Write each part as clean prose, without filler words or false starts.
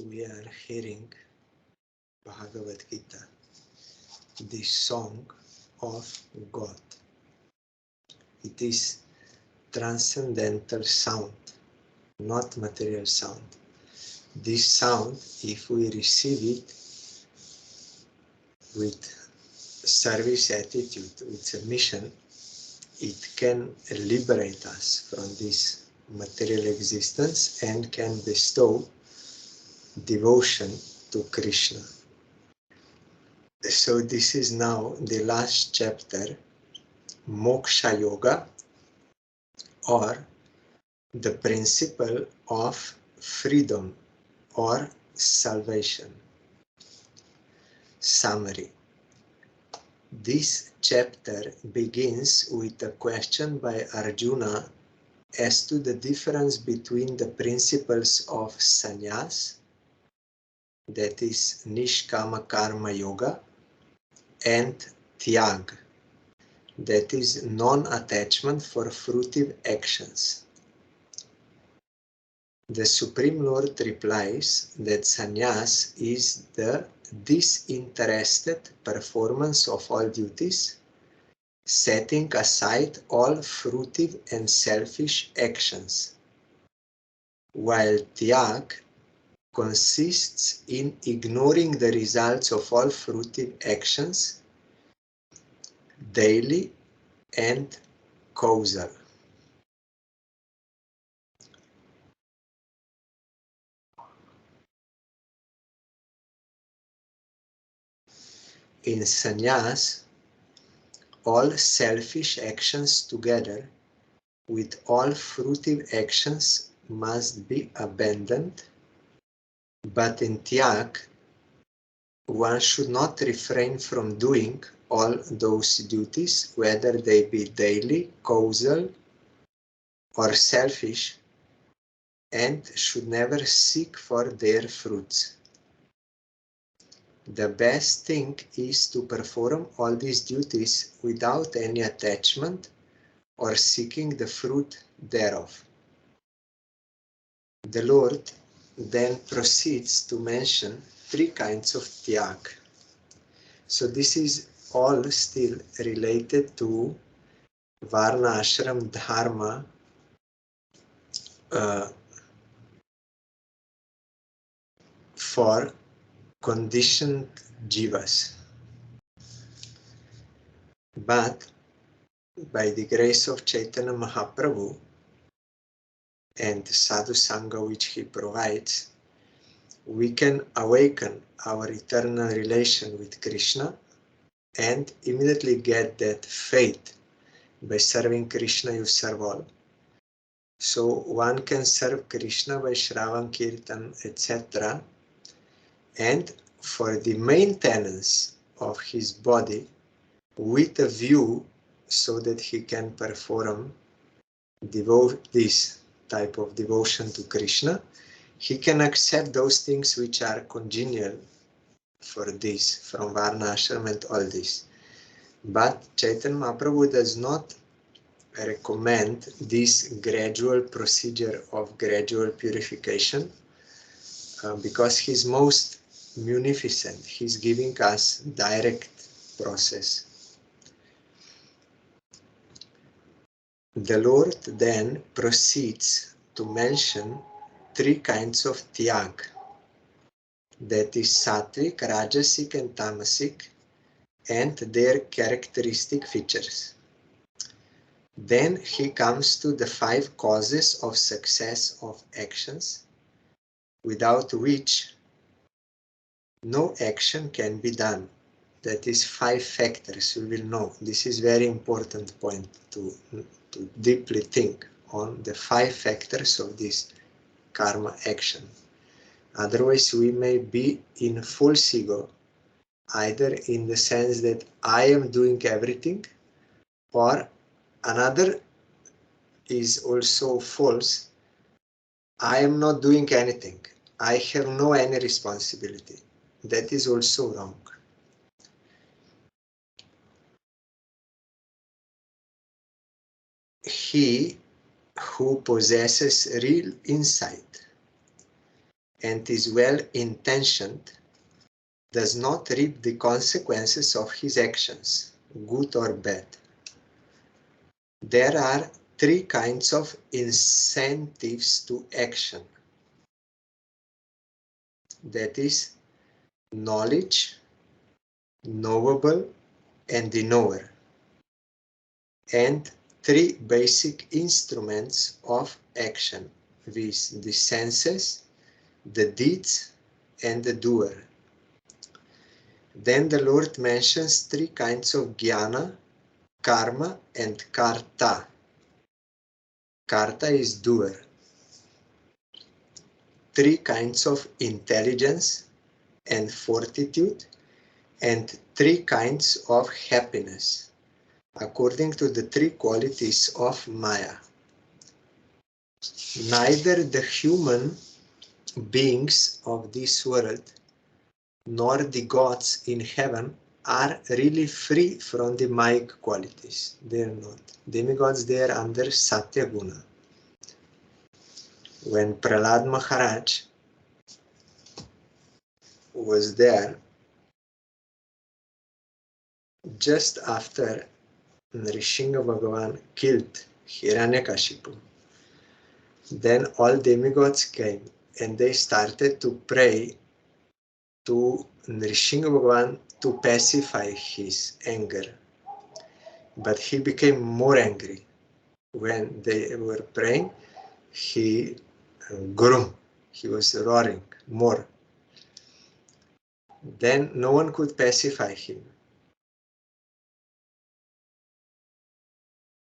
we are hearing Bhagavad Gita, the song of God. It is transcendental sound, not material sound. This sound, if we receive it with service attitude, with submission, it can liberate us from this material existence and can bestow devotion to Krishna. So this is now the last chapter, Moksa-Yoga, or the principle of freedom or salvation. Summary. This chapter begins with a question by Arjuna as to the difference between the principles of sannyas, that is Nishkama Karma Yoga, and Tyag, that is non-attachment for fruitive actions. The Supreme Lord replies that sannyas is the disinterested performance of all duties, setting aside all fruitive and selfish actions, while Tyag consists in ignoring the results of all fruitive actions, daily and causal. In sannyas, all selfish actions together with all fruitive actions must be abandoned, but in Tyag, one should not refrain from doing all those duties, whether they be daily, causal, or selfish, and should never seek for their fruits. The best thing is to perform all these duties without any attachment or seeking the fruit thereof. The Lord then proceeds to mention three kinds of tyag. So this is all still related to Varna Ashram Dharma for conditioned jivas. But by the grace of Chaitanya Mahaprabhu and Sadhu Sangha which he provides, we can awaken our eternal relation with Krishna and immediately get that faith. By serving Krishna, you serve all. So one can serve Krishna by Shravan, Kirtan, etc. And for the maintenance of his body, with a view so that he can perform this type of devotion to Krishna, he can accept those things which are congenial for this, from Varna Ashram and all this. But Chaitanya Mahaprabhu does not recommend this gradual procedure of gradual purification because he's most munificent. He's giving us direct process. The Lord then proceeds to mention three kinds of tyag, that is sattvic, rajasic and tamasic, and their characteristic features. Then he comes to the 5 causes of success of actions, without which no action can be done. That is 5 factors, we will know. This is very important point to deeply think on the 5 factors of this karma action. Otherwise we may be in false ego, either in the sense that I am doing everything, or another is also false. I am not doing anything. I have no any responsibility. That is also wrong. He who possesses real insight and is well intentioned does not reap the consequences of his actions, good or bad. There are three kinds of incentives to action. That is, knowledge, knowable, and the knower. And three basic instruments of action, viz. The senses, the deeds, and the doer. Then the Lord mentions three kinds of jnana, karma, and karta. Karta is doer. Three kinds of intelligence and fortitude, and three kinds of happiness, according to the three qualities of Maya. Neither the human beings of this world nor the gods in heaven are really free from the Mayic qualities. They are not. Demigods, they are under Satya Guna. When Prahlad Maharaj was there, just after Nrisingha Bhagavan killed Hiranyakashipu, then all demigods came and they started to pray to Nrisingha Bhagavan to pacify his anger. But he became more angry. When they were praying, he grew. He was roaring more. Then no one could pacify him.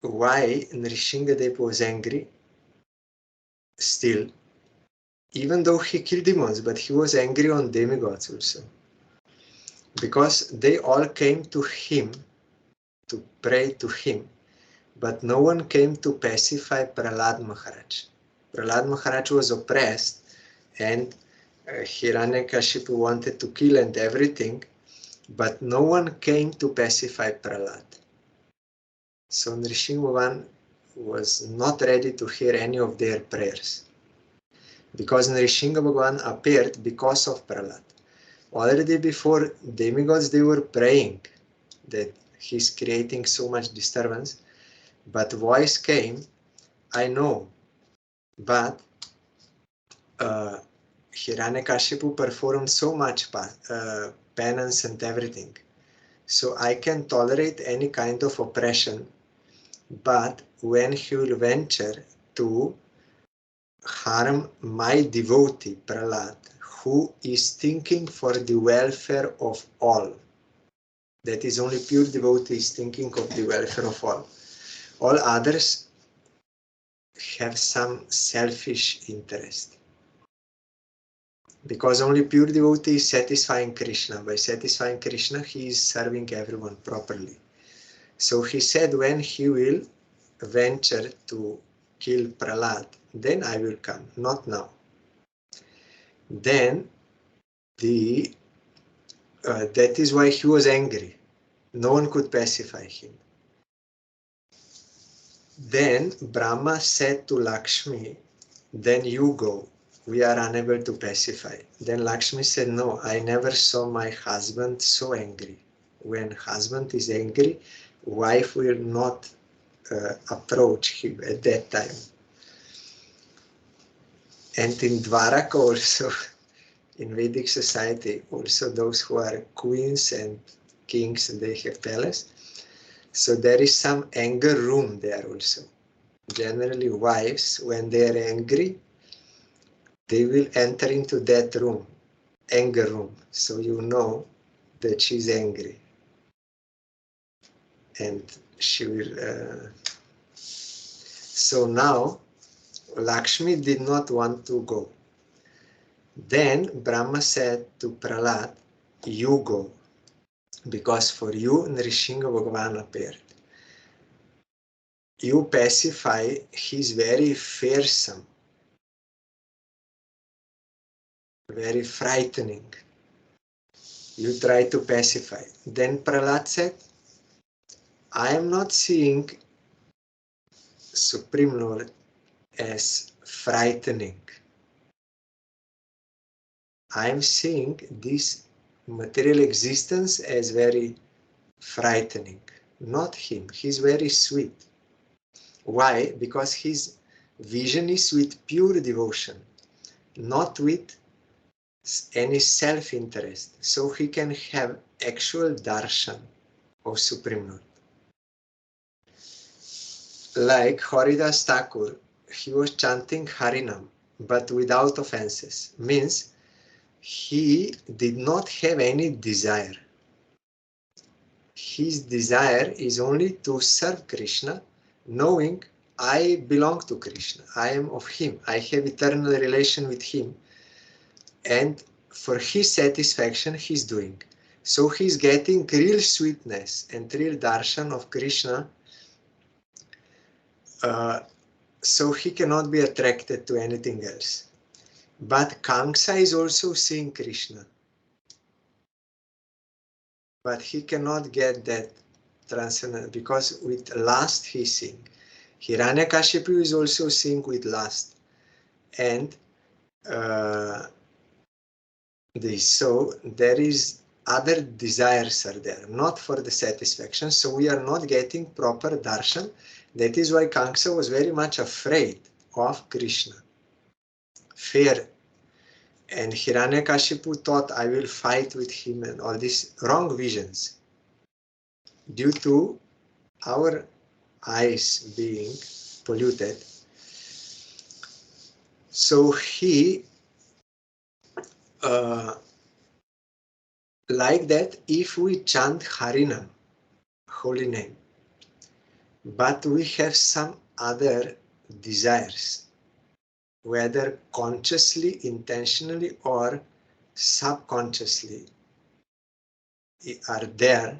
Why Nrisinghadev was angry? Still, even though he killed demons, but he was angry on demigods also. Because they all came to him to pray to him, but no one came to pacify Prahlad Maharaj. Prahlad Maharaj was oppressed, and Hiranyakashipu wanted to kill and everything, but no one came to pacify Prahlad. So Nrisingha Bhagavan was not ready to hear any of their prayers, because Nrisingha Bhagavan appeared because of Prahlad. Already before demigods, they were praying that he's creating so much disturbance, but voice came, I know, but Hiranyakashipu performed so much penance and everything, so I can tolerate any kind of oppression, but when he will venture to harm my devotee Prahlad, who is thinking for the welfare of all, that is, only pure devotee is thinking of the welfare of all. All others have some selfish interest. Because only pure devotee is satisfying Krishna. By satisfying Krishna, he is serving everyone properly. So he said, when he will venture to kill Prahlad, then I will come, not now. Then that is why he was angry. No one could pacify him. Then Brahma said to Lakshmi, then you go. We are unable to pacify. Then Lakshmi said, no, I never saw my husband so angry. When husband is angry, wife will not approach him at that time. And in Dwaraka also, in Vedic society, also those who are queens and kings, they have palace. So there is some anger room there also. Generally wives, when they are angry, they will enter into that room, anger room. So you know that she's angry. And she will... So now, Lakshmi did not want to go. Then Brahma said to Prahlad, you go, because for you Nrisingha Bhagavan appeared. You pacify, he's very fearsome, very frightening. You try to pacify. Then Prahlad said, I am not seeing Supreme Lord as frightening. I am seeing this material existence as very frightening. Not him. He's very sweet. Why? Because his vision is with pure devotion, not with any self-interest. So he can have actual darshan of Supreme Lord. Like Haridas Thakur, he was chanting Harinam, but without offenses. Means he did not have any desire. His desire is only to serve Krishna, knowing I belong to Krishna, I am of him, I have eternal relation with him, and for his satisfaction he's doing. So he's getting real sweetness and real darshan of Krishna, so he cannot be attracted to anything else. But Kamsa is also seeing Krishna, but he cannot get that transcendent because with lust he's seeing. Hiranyakashipu is also seeing with lust, and so there is other desires are there, not for the satisfaction. So we are not getting proper darshan. That is why Kamsa was very much afraid of Krishna, fear. And Hiranyakashipu thought, I will fight with him, and all these wrong visions due to our eyes being polluted. So he like that, if we chant Harinam, holy name, but we have some other desires, whether consciously, intentionally, or subconsciously are there,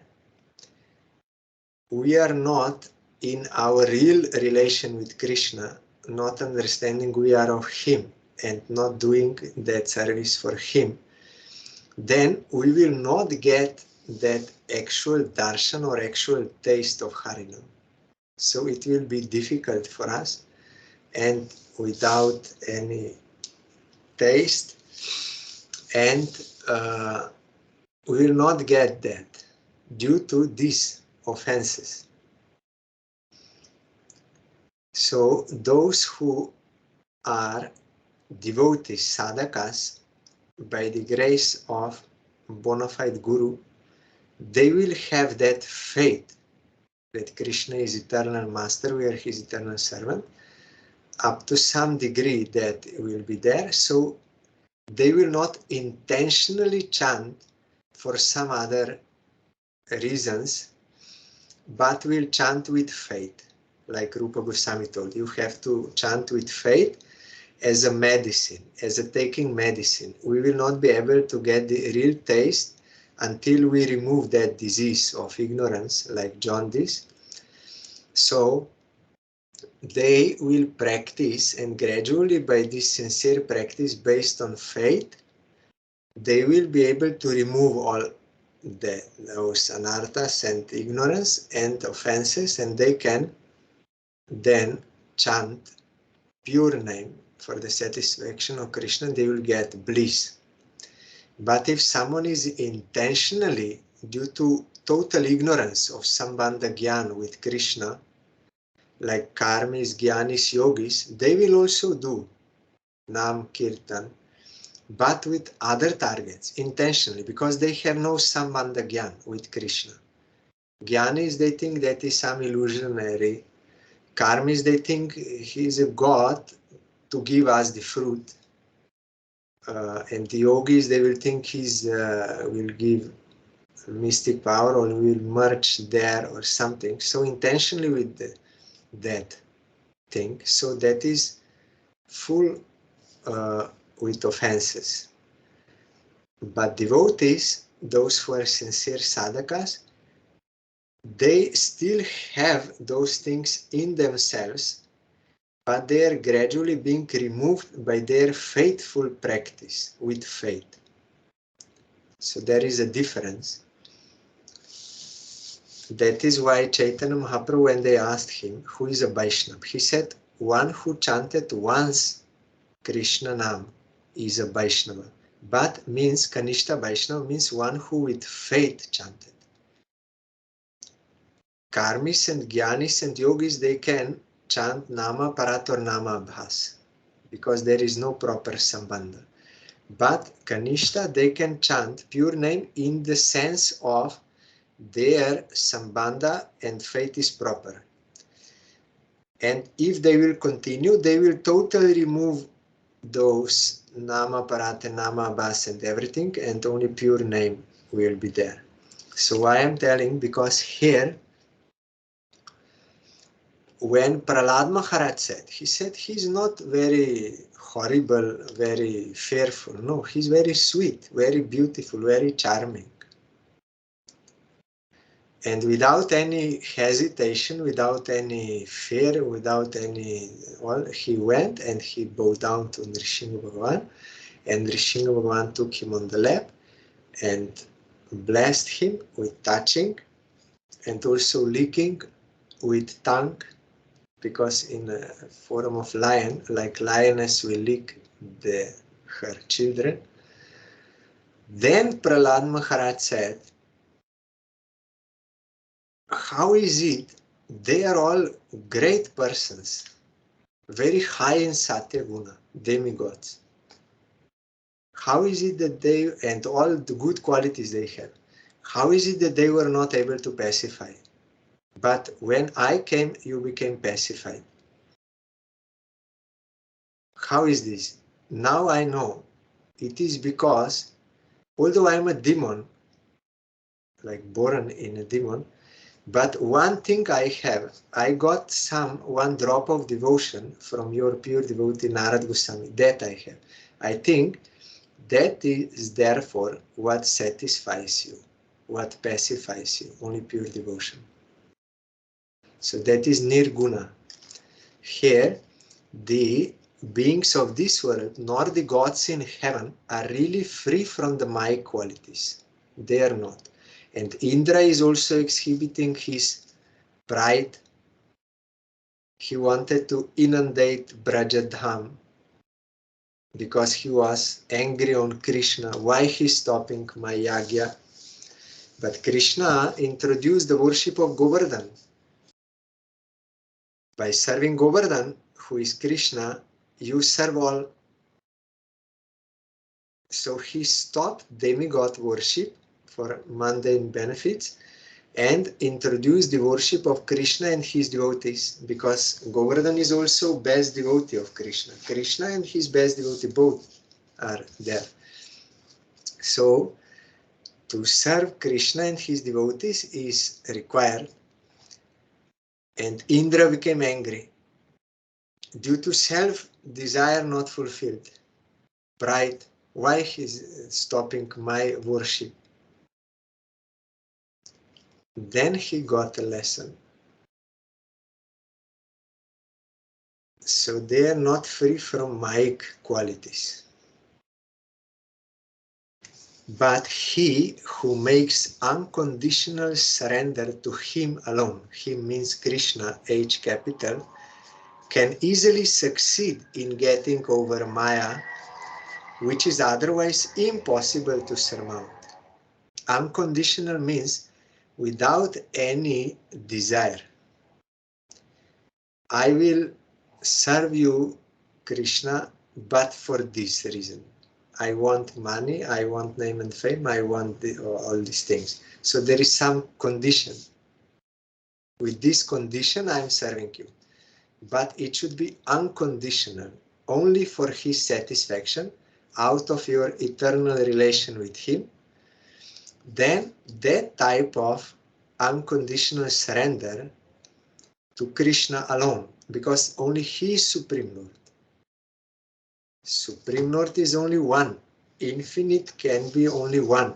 we are not in our real relation with Krishna, not understanding we are of him and not doing that service for him, then we will not get that actual darshan or actual taste of Harinam. So it will be difficult for us, and without any taste, and we will not get that due to these offenses. So those who are devotees, sadhakas, by the grace of bona fide Guru, they will have that faith that Krishna is eternal master, we are his eternal servant, up to some degree that will be there. So they will not intentionally chant for some other reasons, but will chant with faith. Like Rupa Goswami told, you have to chant with faith as a medicine, as a taking medicine. We will not be able to get the real taste until we remove that disease of ignorance, like jaundice. So they will practice, and gradually by this sincere practice based on faith, they will be able to remove all those anarthas and ignorance and offenses, and they can then chant pure name for the satisfaction of Krishna. They will get bliss. But if someone is intentionally, due to total ignorance of Sambandha Gyan with Krishna, like karmis, gyanis, yogis, they will also do Nam Kirtan, but with other targets, intentionally, because they have no Sambandha Gyan with Krishna. Gyanis, they think that is some illusionary. Karmis, they think he is a god to give us the fruit. And the yogis, they will think he's will give mystic power or will merge there or something. So intentionally with that thing. So that is full with offenses. But devotees, those who are sincere sadhakas, they still have those things in themselves, but they are gradually being removed by their faithful practice with faith. So there is a difference. That is why Chaitanya Mahaprabhu, when they asked him, who is a Vaishnava? He said, one who chanted once Krishna Nam is a Vaishnava. But means Kanishta Vaishnava means one who with faith chanted. Karmis and Gyanis and Yogis, they can chant Nama Parat or Nama Abhas because there is no proper Sambandha. But Kanishta, they can chant pure name in the sense of their Sambandha and faith is proper. And if they will continue, they will totally remove those Nama Parat and Nama Abhas and everything, and only pure name will be there. So I am telling because here, when Prahlad Maharaj said, he said he's not very horrible, very fearful. No, he's very sweet, very beautiful, very charming. And without any hesitation, without any fear, without any, well, he went and he bowed down to Nrsimha Bhagavan, and Nrsimha Bhagavan took him on the lap and blessed him with touching and also licking with tongue, because in a form of lion, like lioness will lick her children. Then Prahlad Maharaj said, how is it they are all great persons, very high in Satya Guna, demigods. How is it that they, and all the good qualities they have, how is it that they were not able to pacify? But when I came, you became pacified. How is this? Now I know. It is because, although I am a demon, like born in a demon, but one thing I have, I got one drop of devotion from your pure devotee Narad Goswami. That I have. I think that is therefore what satisfies you, what pacifies you, only pure devotion. So that is Nirguna. Here, the beings of this world, nor the gods in heaven, are really free from the Maya qualities. They are not. And Indra is also exhibiting his pride. He wanted to inundate Brajadham because he was angry on Krishna. Why he's stopping my yagya? But Krishna introduced the worship of Govardhan. By serving Govardhan, who is Krishna, you serve all. So he stopped demigod worship for mundane benefits and introduced the worship of Krishna and his devotees, because Govardhan is also best devotee of Krishna. Krishna and his best devotee both are there. So to serve Krishna and his devotees is required. And Indra became angry due to self-desire not fulfilled. Pride. Why he's stopping my worship? Then he got a lesson. So they are not free from Maic qualities. But he who makes unconditional surrender to him alone, him means Krishna, H capital, can easily succeed in getting over Maya, which is otherwise impossible to surmount. Unconditional means without any desire. I will serve you, Krishna, but for this reason. I want money, I want name and fame, I want all these things. So there is some condition. With this condition, I am serving you. But it should be unconditional, only for his satisfaction, out of your eternal relation with him. Then that type of unconditional surrender to Krishna alone, because only he is Supreme Lord. Supreme Lord is only one. Infinite can be only one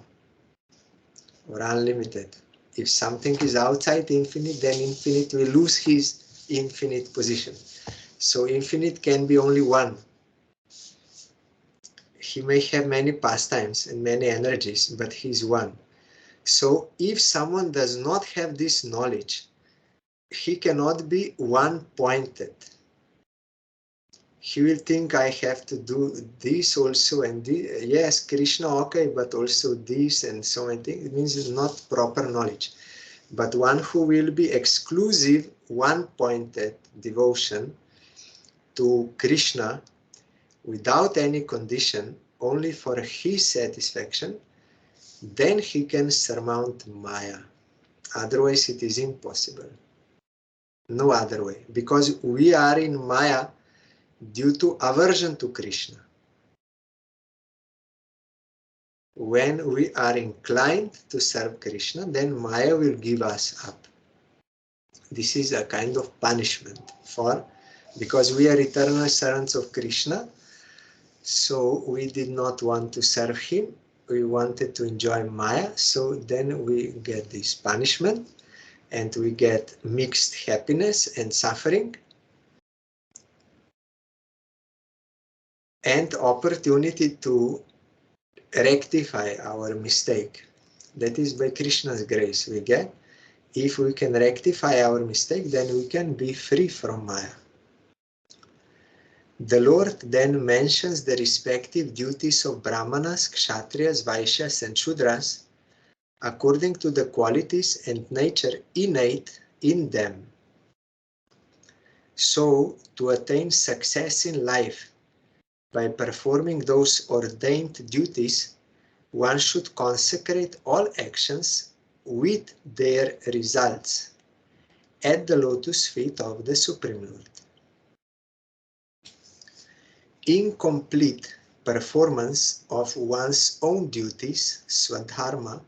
or unlimited. If something is outside infinite, then infinite will lose his infinite position. So infinite can be only one. He may have many pastimes and many energies, but he is one. So if someone does not have this knowledge, he cannot be one-pointed. he will think I have to do this also and this. Yes, Krishna, okay, but also this and so many things. It means it's not proper knowledge. But one who will be exclusive, one-pointed devotion to Krishna without any condition, only for his satisfaction, then he can surmount Maya. Otherwise, it is impossible. No other way. Because we are in Maya due to aversion to Krishna. When we are inclined to serve Krishna, then Maya will give us up. This is a kind of punishment because we are eternal servants of Krishna, so we did not want to serve him. We wanted to enjoy Maya, so then we get this punishment and we get mixed happiness and suffering and opportunity to rectify our mistake. That is by Krishna's grace we get. If we can rectify our mistake, then we can be free from Maya. The Lord then mentions the respective duties of Brahmanas, Kshatriyas, Vaishyas and Shudras according to the qualities and nature innate in them. So, to attain success in life by performing those ordained duties, one should consecrate all actions with their results at the lotus feet of the Supreme Lord. Incomplete performance of one's own duties, swadharma,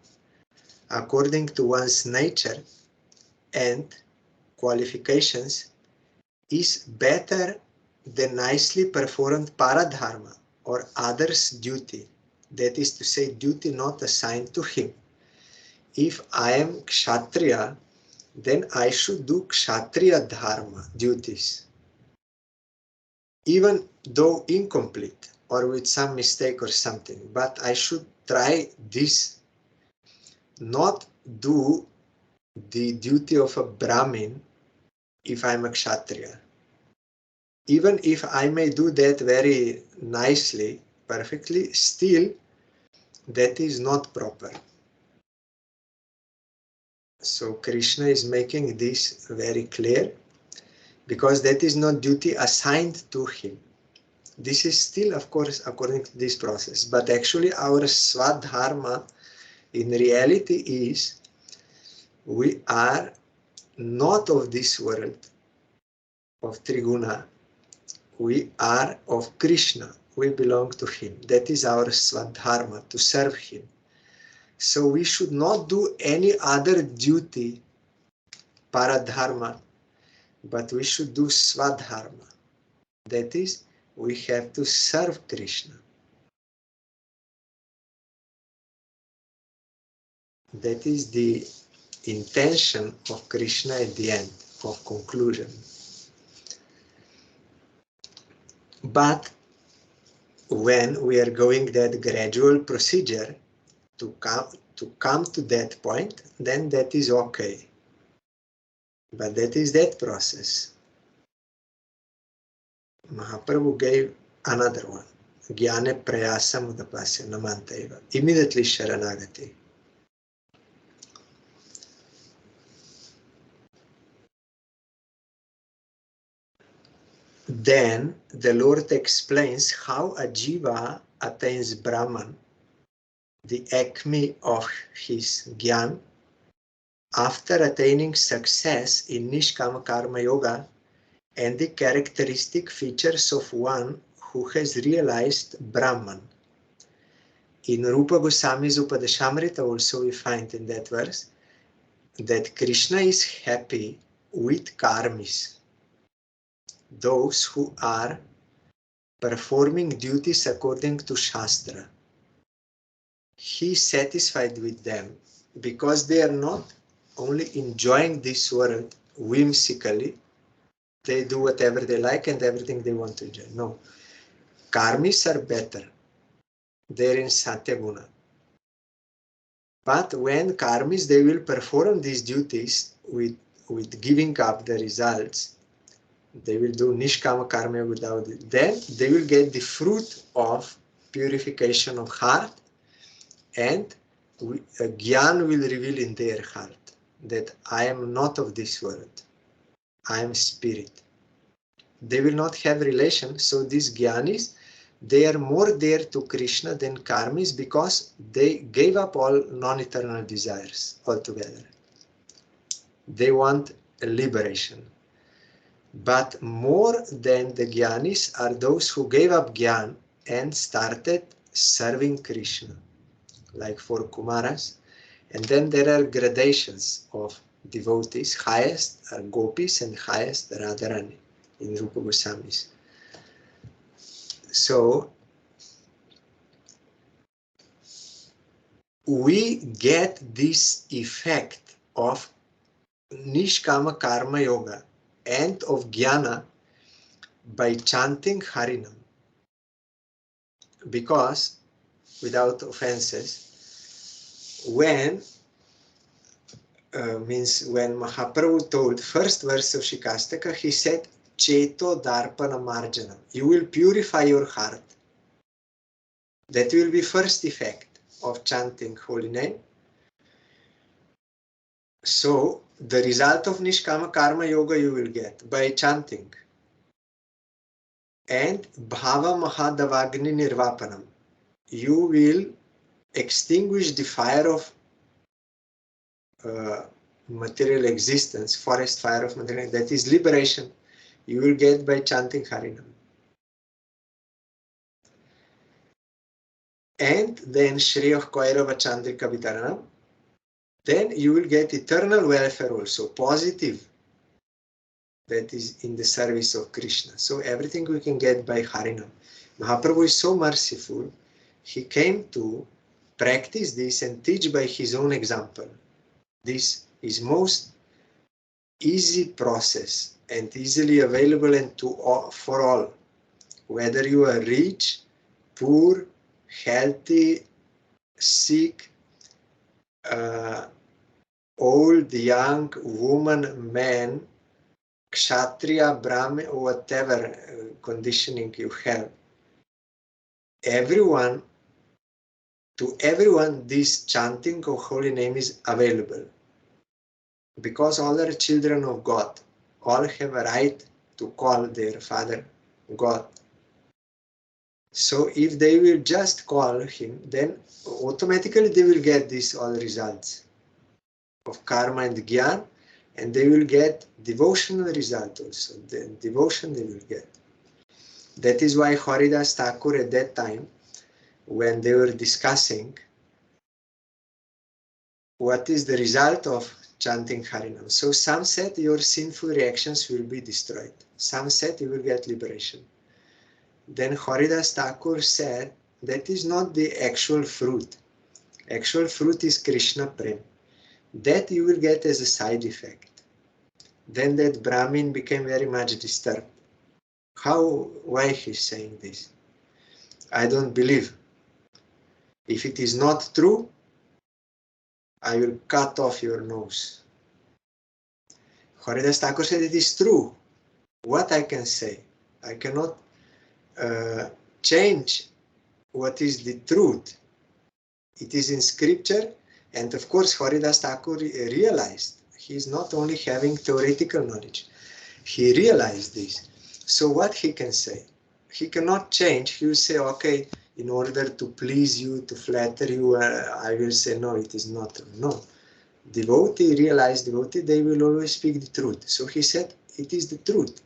according to one's nature and qualifications, is better than nicely performed paradharma or others' duty, that is to say, duty not assigned to him. If I am kshatriya, then I should do kshatriya dharma duties, even though incomplete or with some mistake or something, but I should try this, not do the duty of a Brahmin if I'm a kshatriya. Even if I may do that very nicely, perfectly, still that is not proper. So Krishna is making this very clear, because that is not duty assigned to him. This is still, of course, according to this process. But actually our swadharma in reality is we are not of this world of Triguna. We are of Krishna. We belong to him. That is our swadharma, to serve him. So we should not do any other duty, paradharma, but we should do swadharma. That is, we have to serve Krishna. That is the intention of Krishna at the end, of conclusion. But when we are going that gradual procedure to come to that point, then that is okay. But that is that process. Mahaprabhu gave another one. Jnane prayasa mudapasya namantaiva. Immediately sharanagati. Then the Lord explains how a jiva attains Brahman, the acme of his jnana, after attaining success in Nishkama Karma Yoga and the characteristic features of one who has realized Brahman. In Rupa Goswami's Upadeshamrita also we find in that verse that Krishna is happy with karmis, those who are performing duties according to Shastra. He is satisfied with them because they are not only enjoying this world whimsically, they do whatever they like and everything they want to enjoy. No. Karmis are better. They're in Satyaguna. But when karmis, they will perform these duties with giving up the results, They will do Nishkama Karma without it. Then they will get the fruit of purification of heart, and Gyan will reveal in their heart that I am not of this world. I am spirit. They will not have relation. So these Gyanis, they are more dear to Krishna than Karmis because they gave up all non-eternal desires altogether. They want a liberation. But more than the Gyanis are those who gave up Gyan and started serving Krishna, like for Kumaras. And then there are gradations of devotees. Highest are Gopis and highest Radharani in Rupa Goswamis. So we get this effect of Nishkama Karma Yoga and of Jnana by chanting Harinam. Because, without offenses, when Mahaprabhu told first verse of Shikastaka, he said, Cheto Darpana Marjanam. You will purify your heart. That will be first effect of chanting holy name. So, the result of Nishkama Karma Yoga you will get by chanting. And Bhava Mahadavagni Nirvapanam. You will extinguish the fire of material existence, forest fire of material, that is liberation, you will get by chanting Harinam. And then Shriyah Kairava Chandrika Vitaranam, then you will get eternal welfare also, positive, that is in the service of Krishna. So everything we can get by Harinam. Mahaprabhu is so merciful, he came to practice this and teach by his own example. This is most easy process and easily available and for all, whether you are rich, poor, healthy, sick, old, young, woman, man, kshatriya, brahmin, or whatever conditioning you have. To everyone, this chanting of holy name is available. Because all are children of God, all have a right to call their Father God. So if they will just call him, then automatically they will get these all results of karma and gyan, and they will get devotional result also. The devotion they will get. That is why Haridas Thakur at that time, when they were discussing what is the result of chanting Harinam. So some said your sinful reactions will be destroyed. Some said you will get liberation. Then Haridas Thakur said that is not the actual fruit. Actual fruit is Krishna Prem. That you will get as a side effect. Then that Brahmin became very much disturbed. Why he's saying this? I don't believe. If it is not true, I will cut off your nose. Haridas Thakur said it is true. What I can say? I cannot change what is the truth. It is in scripture, and of course Haridas Thakur realized he is not only having theoretical knowledge, he realized this. So what he can say? He cannot change. He will say, okay, in order to please you, to flatter you, I will say, no, it is not true. No. Devotee, realized devotee, they will always speak the truth. So he said, it is the truth.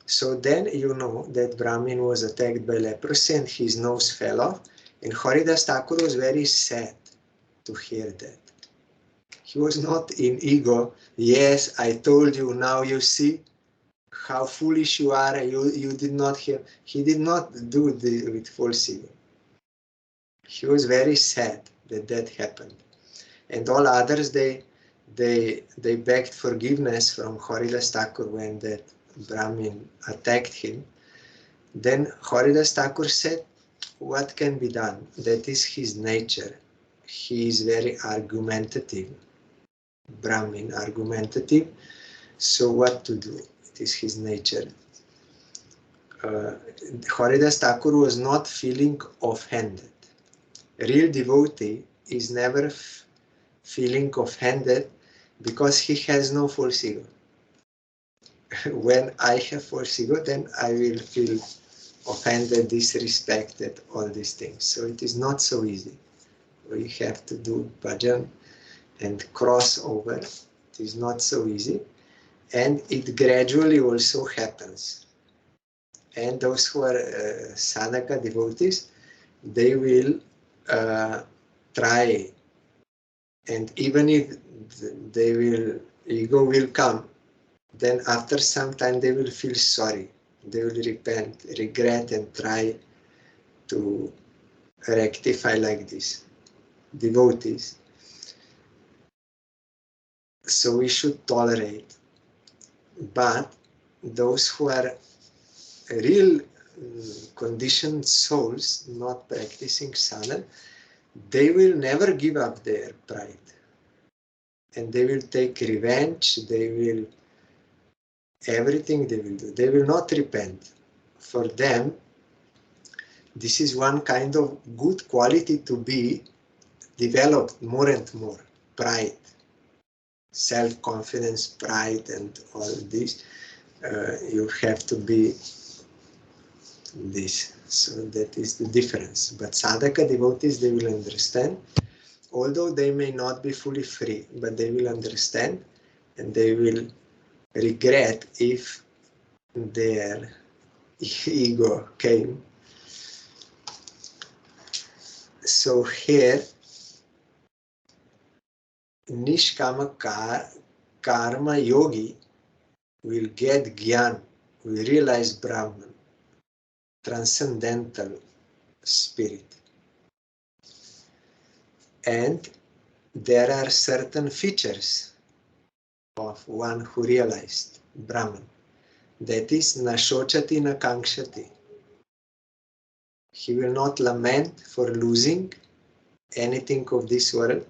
So then you know that Brahmin was attacked by leprosy and his nose fell off. And Haridas Thakur was very sad to hear that. He was not in ego. Yes, I told you, now you see how foolish you are. You did not hear. He did not do it with false ego. He was very sad that happened. And all others, they begged forgiveness from Haridas Thakur when that Brahmin attacked him. Then Haridas Thakur said, what can be done? That is his nature. He is very argumentative. Brahmin, argumentative. So what to do? It is his nature. Haridas Thakur was not feeling offended. Real devotee is never feeling offended because he has no false ego. When I have false ego, then I will feel offended, disrespected, all these things. So it is not so easy. We have to do bhajan and cross over. It is not so easy. And it gradually also happens. And those who are sadhaka devotees, they will try. And even if ego will come, then after some time they will feel sorry. They will repent, regret, and try to rectify like this. Devotees. So we should tolerate. But those who are real conditioned souls, not practicing sadhana, they will never give up their pride. And they will take revenge, they will, everything they will do. They will not repent. For them, this is one kind of good quality to be developed more and more. Pride, self-confidence, pride, and all this. You have to be this. So that is the difference. But sadhaka devotees, they will understand. Although they may not be fully free, but they will understand and they will regret if their ego came. So here, Nishkama karma yogi will get Gyan, will realize Brahman, transcendental spirit. And there are certain features of one who realized Brahman. That is, Nashochati na Kankshati. He will not lament for losing anything of this world,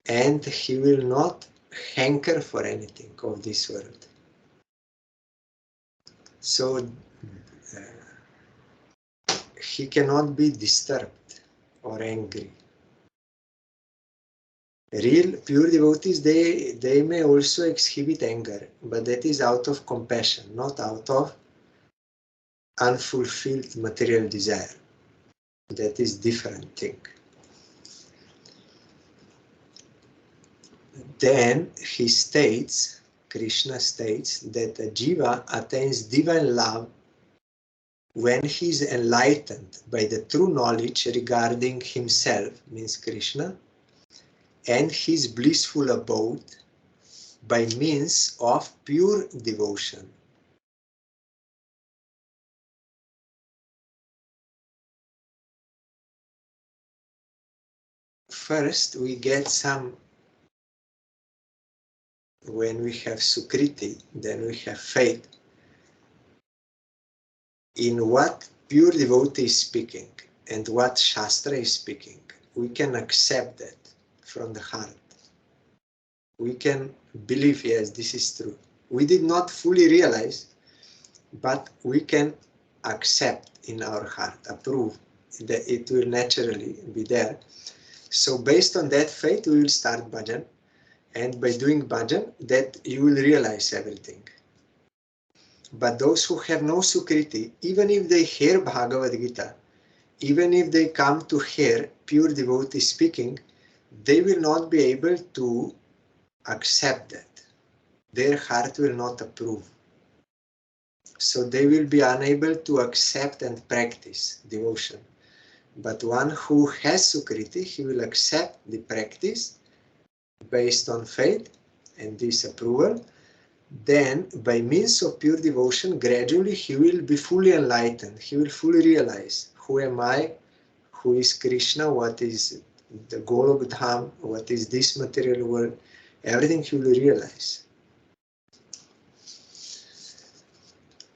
and he will not hanker for anything of this world. So he cannot be disturbed or angry. Real pure devotees, they may also exhibit anger, but that is out of compassion, not out of unfulfilled material desire. That is different thing. Then he states, Krishna states, that a jiva attains divine love when he is enlightened by the true knowledge regarding himself, means Krishna, and his blissful abode by means of pure devotion. First, we get some, when we have Sukriti, then we have faith in what pure devotee is speaking and what Shastra is speaking. We can accept that from the heart. We can believe, yes, this is true. We did not fully realize, but we can accept in our heart, approve that it will naturally be there. So based on that faith, we will start bhajan, and by doing bhajan, that you will realize everything. But those who have no Sukriti, even if they hear Bhagavad Gita, even if they come to hear pure devotee speaking, they will not be able to accept that. Their heart will not approve. So they will be unable to accept and practice devotion. But one who has Sukriti, he will accept the practice based on faith and this approval. Then, by means of pure devotion, gradually he will be fully enlightened. He will fully realize, who am I? Who is Krishna? What is the Golok Dham? What is this material world? Everything he will realize.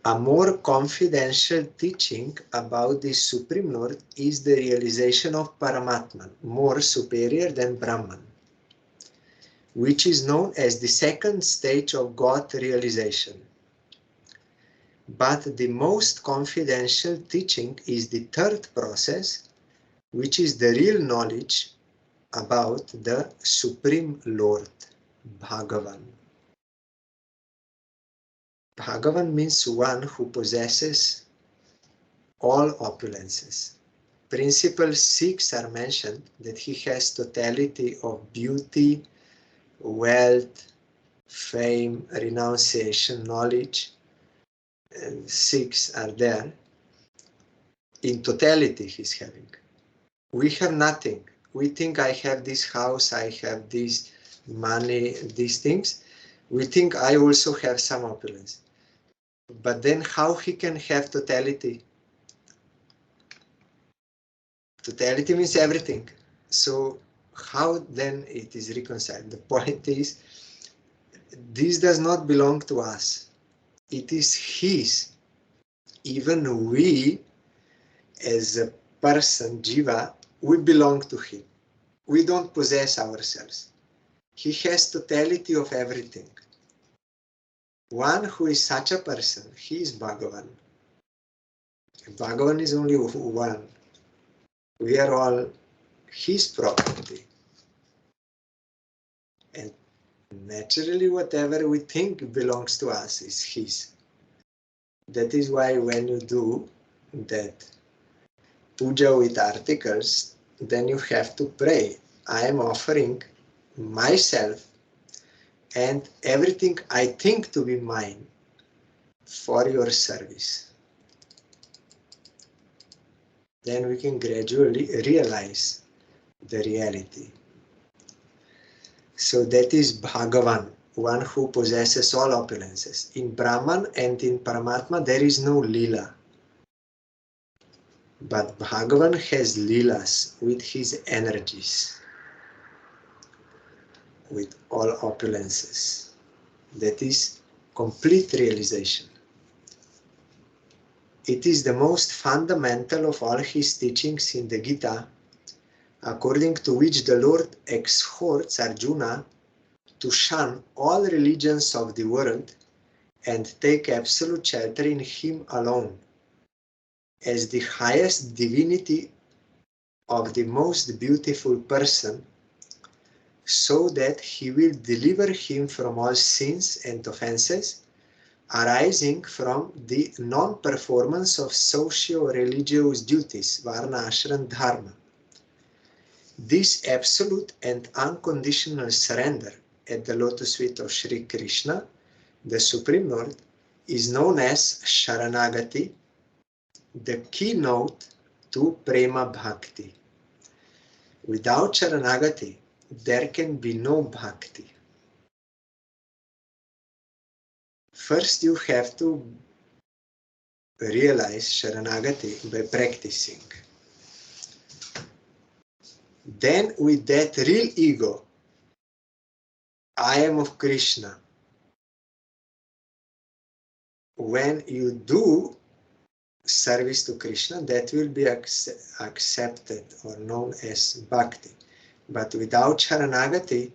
A more confidential teaching about the Supreme Lord is the realization of Paramatman, more superior than Brahman. which is known as the second stage of God realization. But the most confidential teaching is the third process, which is the real knowledge about the Supreme Lord, Bhagavan. Bhagavan means one who possesses all opulences. Principle 6 are mentioned, that he has totality of beauty, wealth, fame, renunciation, knowledge. And 6 are there. In totality he's having. We have nothing. We think I have this house, I have this money, these things. We think I also have some opulence. But then how he can have totality? Totality means everything. So how then it is reconciled? The point is, this does not belong to us. It is his. Even we, as a person, Jiva, we belong to him. We don't possess ourselves. He has totality of everything. One who is such a person, he is Bhagavan. Bhagavan is only one. We are all his property. And naturally, whatever we think belongs to us is his. That is why when you do that puja with articles, then you have to pray. I am offering myself and everything I think to be mine for your service. Then we can gradually realize the reality. So that is Bhagavan, one who possesses all opulences. In Brahman and in Paramatma there is no Leela. But Bhagavan has Leelas with his energies, with all opulences. That is complete realization. It is the most fundamental of all his teachings in the Gita, according to which the Lord exhorts Arjuna to shun all religions of the world and take absolute shelter in him alone, as the highest divinity of the most beautiful person, so that he will deliver him from all sins and offenses arising from the non-performance of socio-religious duties, varna, ashram, dharma. This absolute and unconditional surrender at the lotus feet of Sri Krishna, the Supreme Lord, is known as Sharanagati, the keynote to Prema Bhakti. Without Sharanagati, there can be no Bhakti. First, you have to realize Sharanagati by practicing. Then, with that real ego, I am of Krishna, when you do service to Krishna, that will be accepted or known as Bhakti. But without Sharanagati,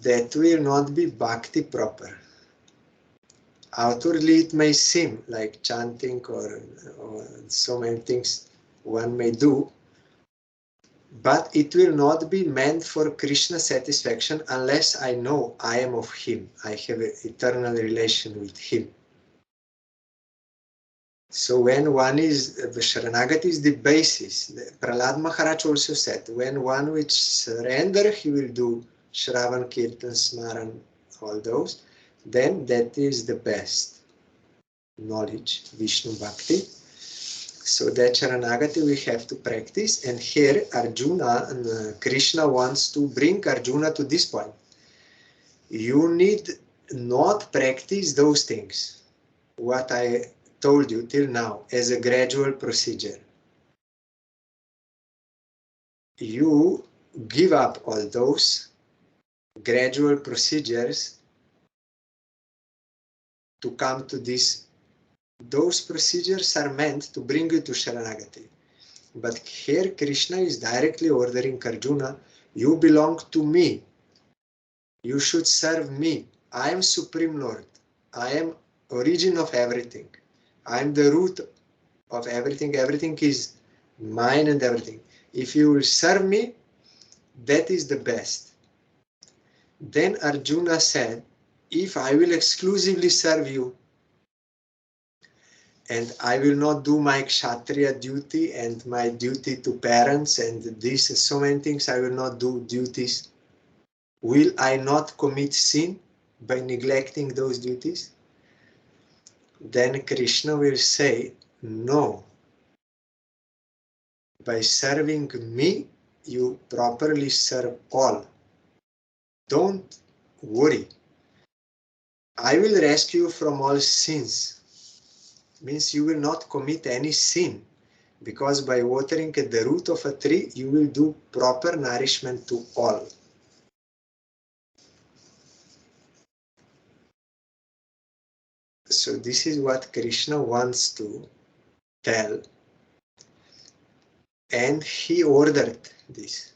that will not be Bhakti proper. Outwardly it may seem like chanting or so many things one may do, but it will not be meant for Krishna satisfaction unless I know I am of him. I have an eternal relation with him. So when one is, Sharanagati is the basis. Prahlad Maharaj also said, when one will surrender, he will do Shravan, Kirtan, Smaran, all those, then that is the best knowledge, Vishnu Bhakti. So that Sharanagati we have to practice, and here Arjuna and Krishna wants to bring Arjuna to this point. You need not practice those things, what I told you till now, as a gradual procedure. You give up all those gradual procedures to come to this. Those procedures are meant to bring you to Sharanagati. But here Krishna is directly ordering Arjuna, You belong to me. You should serve me. I am Supreme Lord. I am origin of everything. I am the root of everything. Everything is mine and everything. If you will serve me, that is the best. Then Arjuna said, if I will exclusively serve you, and I will not do my Kshatriya duty and my duty to parents and this, so many things, I will not do duties. Will I not commit sin by neglecting those duties? Then Krishna will say, no. By serving me, you properly serve all. Don't worry. I will rescue you from all sins. Means you will not commit any sin. Because by watering at the root of a tree, you will do proper nourishment to all. So this is what Krishna wants to tell. And he ordered this.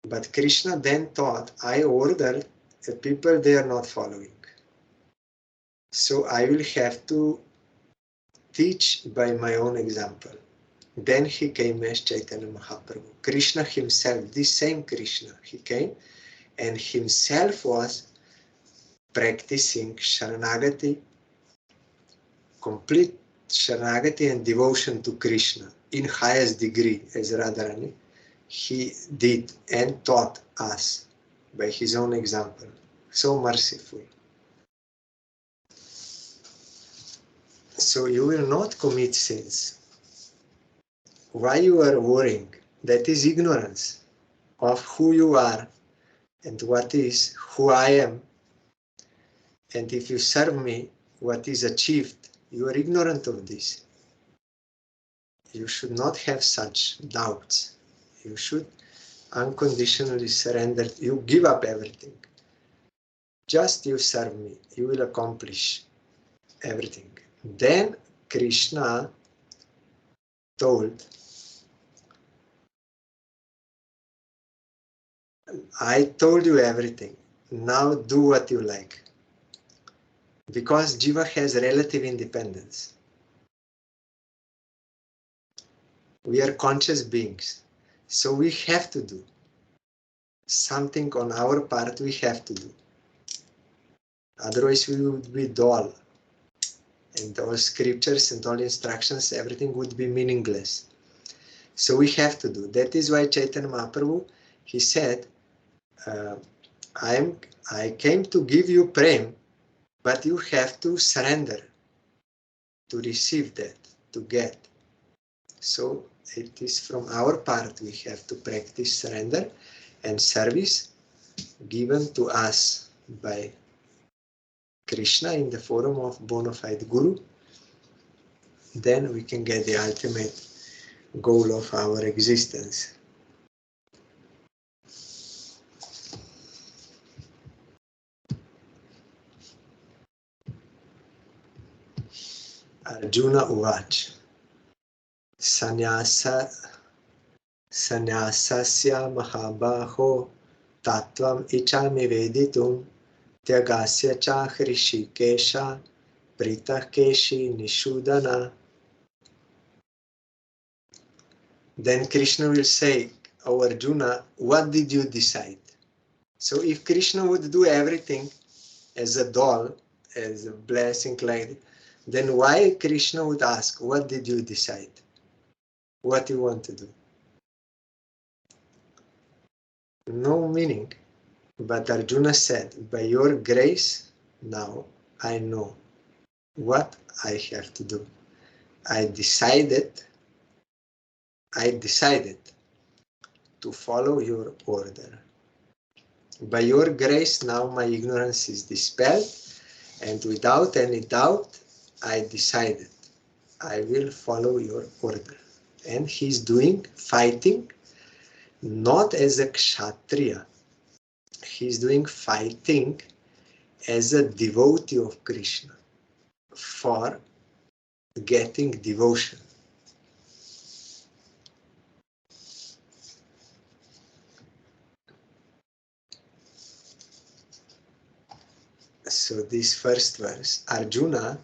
But Krishna then thought, I ordered, the people they are not following. So I will have to teach by my own example. Then he came as Chaitanya Mahaprabhu. Krishna himself, this same Krishna, he came and himself was practicing Sharanagati, complete Sharanagati and devotion to Krishna in highest degree as Radharani. He did and taught us by his own example. So merciful. So you will not commit sins. Why you are worrying? That is ignorance of who you are and what is who I am. And if you serve me, what is achieved, you are ignorant of this. You should not have such doubts. You should unconditionally surrender. You give up everything. Just you serve me. You will accomplish everything. Then Krishna told, I told you everything. Now do what you like. Because Jiva has relative independence. We are conscious beings. So we have to do something on our part, we have to do. Otherwise we would be dull. And all scriptures and all instructions, everything would be meaningless. So we have to do. That is why Chaitanya Mahaprabhu, he said, I came to give you prem, but you have to surrender to receive that, to get. So it is from our part we have to practice surrender and service given to us by Krishna in the form of bona fide Guru. Then we can get the ultimate goal of our existence. Arjuna Uvach Sannyasasya Mahabaho Tattvam Ichami Veditum Tyagasya Cha Hrishikesha Pritakeshi Nishudana. Then Krishna will say, oh Arjuna, what did you decide? So if Krishna would do everything as a doll, as a blessing like, then why Krishna would ask, what did you decide? What you want to do? No meaning. But Arjuna said, by your grace, now I know what I have to do. I decided to follow your order. By your grace, now my ignorance is dispelled, and without any doubt, I decided I will follow your order. And he's fighting, not as a kshatriya. He's doing fighting as a devotee of Krishna for getting devotion. So this first verse, Arjuna,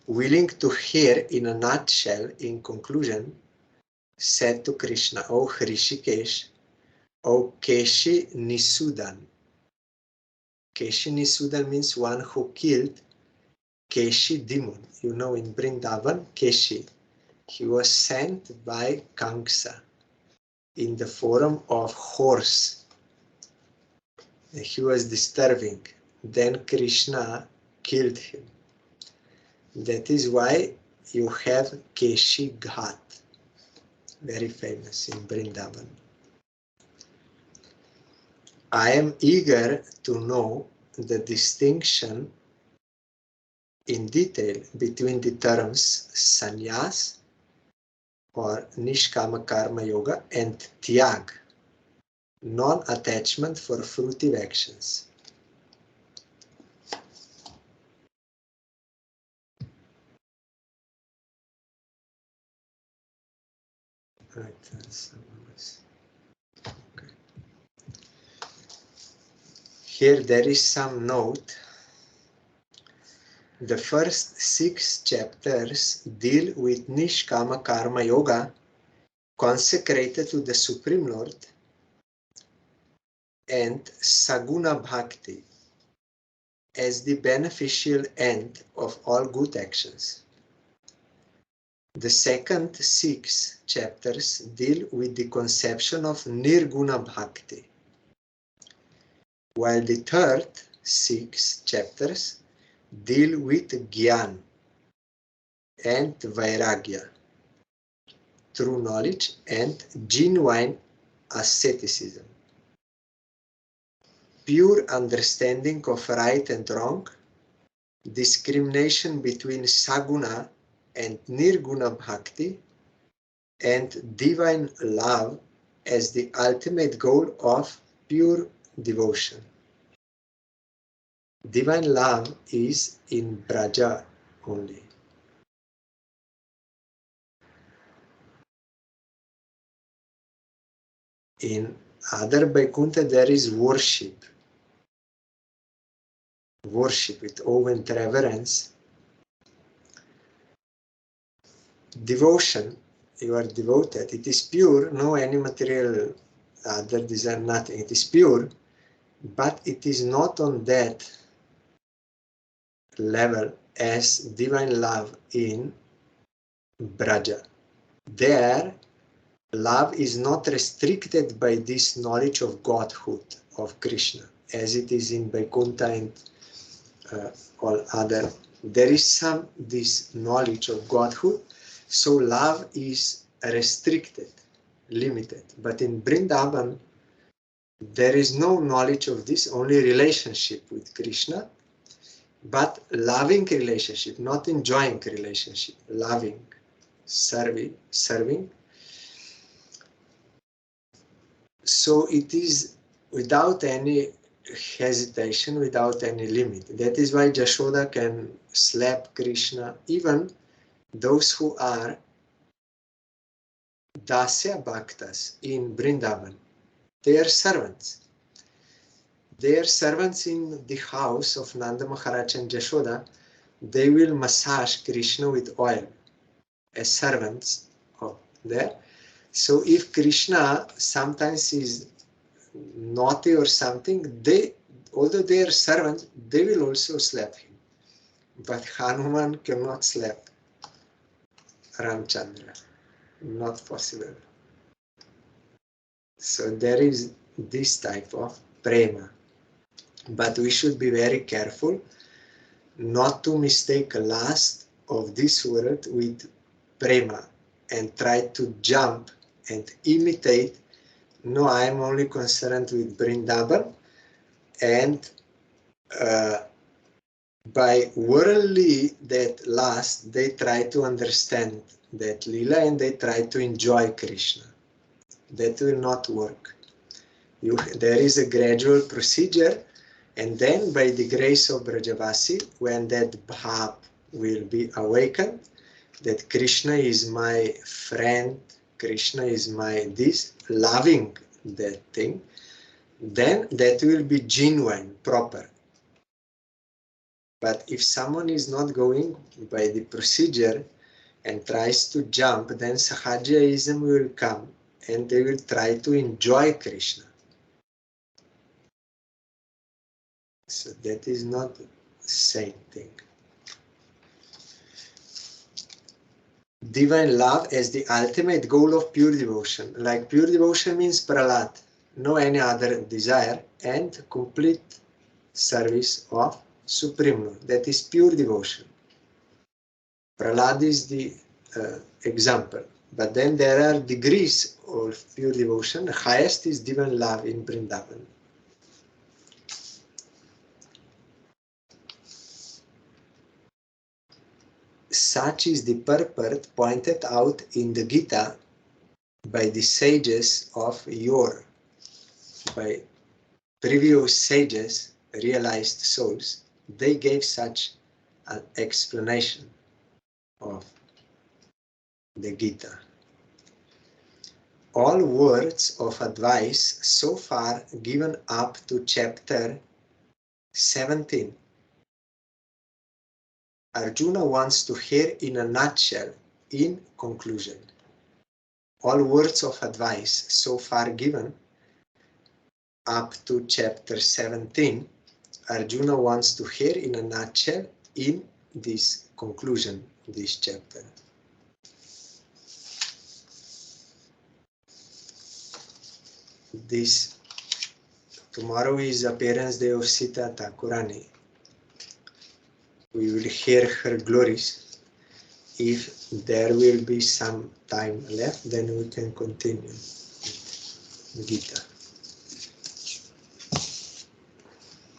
willing to hear in a nutshell, in conclusion, said to Krishna, O Hrishikesh, O Keshi Nisudan. Keshi Nisudan means one who killed Keshi demon. You know, in Vrindavan, Keshi, he was sent by Kamsa in the form of horse. He was disturbing. Then Krishna killed him. That is why you have Keshi Ghat, very famous in Vrindavan. I am eager to know the distinction in detail between the terms sannyas or nishkama karma yoga and tyag, non-attachment for fruitive actions. Right. Okay. Here there is some note. The first 6 chapters deal with Nishkama Karma Yoga consecrated to the Supreme Lord and Saguna Bhakti as the beneficial end of all good actions. The second 6 chapters deal with the conception of Nirguna Bhakti, while the third 6 chapters deal with Gyan and Vairagya, true knowledge and genuine asceticism. Pure understanding of right and wrong, discrimination between Saguna and Nirguna Bhakti, and divine love as the ultimate goal of pure devotion. Divine love is in Braja only. In other Vaikuntha there is worship. Worship with awe and reverence. Devotion, you are devoted, it is pure, no any material other desire, nothing, it is pure, but it is not on that level as divine love in Braja. There, love is not restricted by this knowledge of Godhood of Krishna, as it is in Vaikuntha and all other. There is some this knowledge of Godhood, so love is restricted, limited. But in Vrindavan, there is no knowledge of this, only relationship with Krishna, but loving relationship, not enjoying relationship, loving, serving. So it is without any hesitation, without any limit. That is why Jashoda can slap Krishna, even those who are Dasya Bhaktas in Vrindavan. They are servants. They are servants in the house of Nanda Maharaj and Jashoda. They will massage Krishna with oil as servants of there. So if Krishna sometimes is naughty or something, although they are servants, they will also slap him. But Hanuman cannot slap Ramchandra. Not possible. So there is this type of prema. But we should be very careful not to mistake lust of this world with prema and try to jump and imitate. No, I am only concerned with Vrindavan, and by worldly that lust, they try to understand that Leela and they try to enjoy Krishna. That will not work. There is a gradual procedure, and then by the grace of Brajavasi, when that bhav will be awakened, that Krishna is my friend, Krishna is my this, loving that thing, then that will be genuine, proper. But if someone is not going by the procedure and tries to jump, then Sahajaism will come and they will try to enjoy Krishna. So that is not the same thing. Divine love as the ultimate goal of pure devotion. Like pure devotion means pralat, no any other desire, and complete service of Supreme Lord. That is pure devotion. Prahlad is the example. But then there are degrees of pure devotion. The highest is divine love in Vrindavan. Such is the purport pointed out in the Gita by the sages of yore, by previous sages, realized souls. They gave such an explanation of the Gita. All words of advice so far given up to chapter 17, Arjuna wants to hear in a nutshell, in conclusion. All words of advice so far given up to chapter 17, Arjuna wants to hear in a nutshell in this conclusion, this chapter. This tomorrow is appearance day of Sita Thakurani. We will hear her glories. If there will be some time left, then we can continue with Gita.